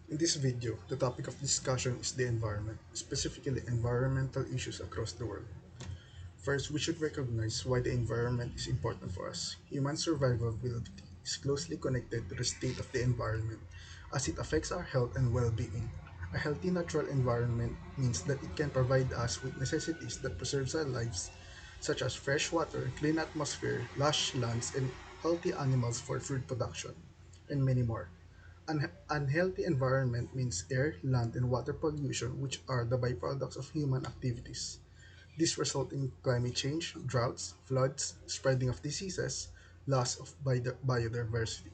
In this video, the topic of discussion is the environment, specifically environmental issues across the world. First, we should recognize why the environment is important for us. Human survivability is closely connected to the state of the environment as it affects our health and well-being. A healthy natural environment means that it can provide us with necessities that preserves our lives, such as fresh water, clean atmosphere, lush lands, and healthy animals for food production, and many more. An unhealthy environment means air, land, and water pollution, which are the byproducts of human activities. This result in climate change, droughts, floods, spreading of diseases, loss of biodiversity.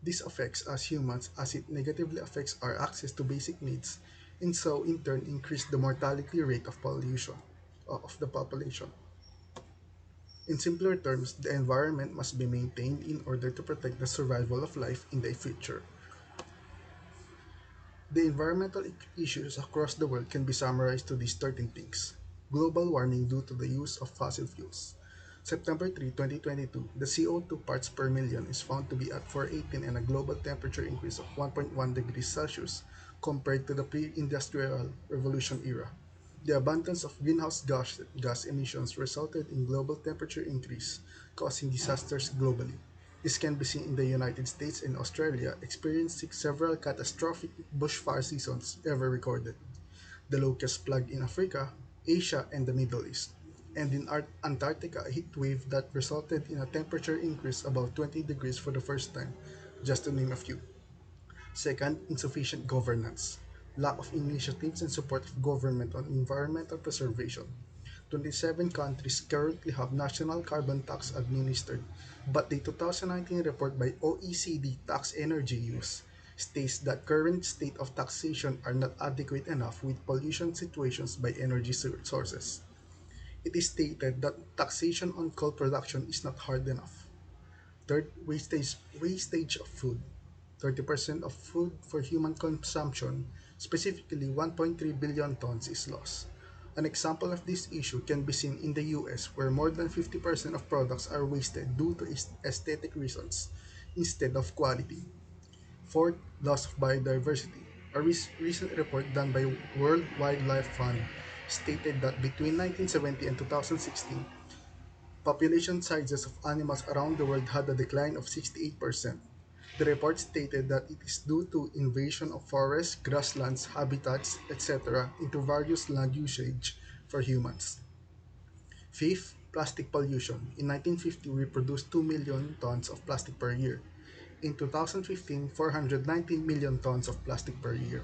This affects us humans as it negatively affects our access to basic needs and so in turn increase the mortality rate of pollution of the population. In simpler terms, the environment must be maintained in order to protect the survival of life in the future. The environmental issues across the world can be summarized to these 13 things. Global warming due to the use of fossil fuels. September 3, 2022, the CO2 parts per million is found to be at 418 and a global temperature increase of 1.1 degrees Celsius compared to the pre-industrial revolution era. The abundance of gas emissions resulted in global temperature increase, causing disasters globally. This can be seen in the United States and Australia, experiencing several catastrophic bushfire seasons ever recorded. The locust plague in Africa, Asia, and the Middle East. And in Antarctica, a heat wave that resulted in a temperature increase above 20 degrees for the first time, just to name a few. Second, insufficient governance. Lack of initiatives and support of government on environmental preservation. 27 countries currently have national carbon tax administered, but the 2019 report by OECD Tax Energy Use states that current state of taxation are not adequate enough with pollution situations by energy sources. It is stated that taxation on coal production is not hard enough. Third, wastage of food. 30% of food for human consumption, specifically 1.3 billion tons, is lost. An example of this issue can be seen in the US, where more than 50% of products are wasted due to aesthetic reasons instead of quality. Fourth, loss of biodiversity. A recent report done by World Wildlife Fund stated that between 1970 and 2016, population sizes of animals around the world had a decline of 68%. The report stated that it is due to invasion of forests, grasslands, habitats, etc. into various land usage for humans. Fifth, plastic pollution. In 1950, we produced 2 million tons of plastic per year. In 2015, 419 million tons of plastic per year.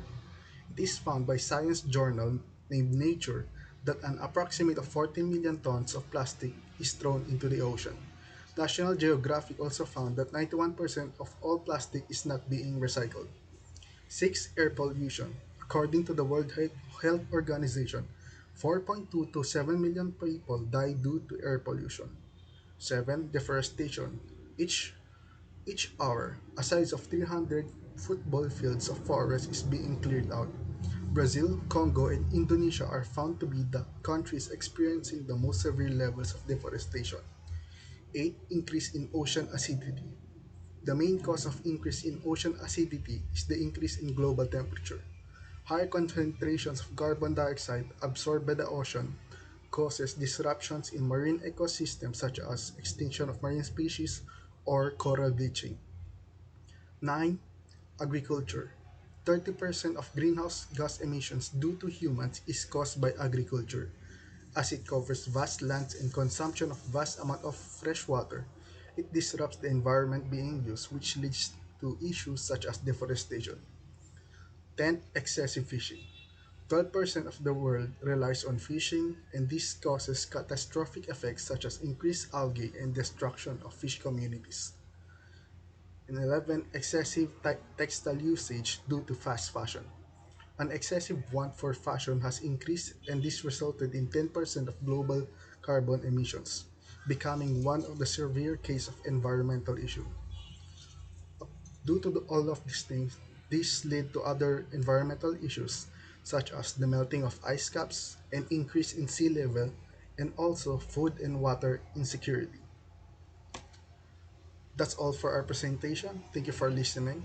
It is found by science journal named Nature that an approximate of 14 million tons of plastic is thrown into the ocean. National Geographic also found that 91% of all plastic is not being recycled. 6. Air pollution. According to the World Health Organization, 4.2 to 7 million people die due to air pollution. 7. Deforestation. Each each hour, a size of 300 football fields of forest is being cleared out. Brazil, Congo, and Indonesia are found to be the countries experiencing the most severe levels of deforestation. 8. Increase in ocean acidity. The main cause of increase in ocean acidity is the increase in global temperature. Higher concentrations of carbon dioxide absorbed by the ocean causes disruptions in marine ecosystems such as extinction of marine species or coral bleaching. 9. Agriculture. 30% of greenhouse gas emissions due to humans is caused by agriculture, as it covers vast lands and consumption of vast amount of fresh water. It disrupts the environment being used, which leads to issues such as deforestation. 10. Excessive fishing. 12% of the world relies on fishing, and this causes catastrophic effects such as increased algae and destruction of fish communities. And 11. Excessive textile usage due to fast fashion. An excessive want for fashion has increased, and this resulted in 10% of global carbon emissions, becoming one of the severe case of environmental issue. Due to all of these things, this led to other environmental issues such as the melting of ice caps, an increase in sea level, and also food and water insecurity. That's all for our presentation. Thank you for listening.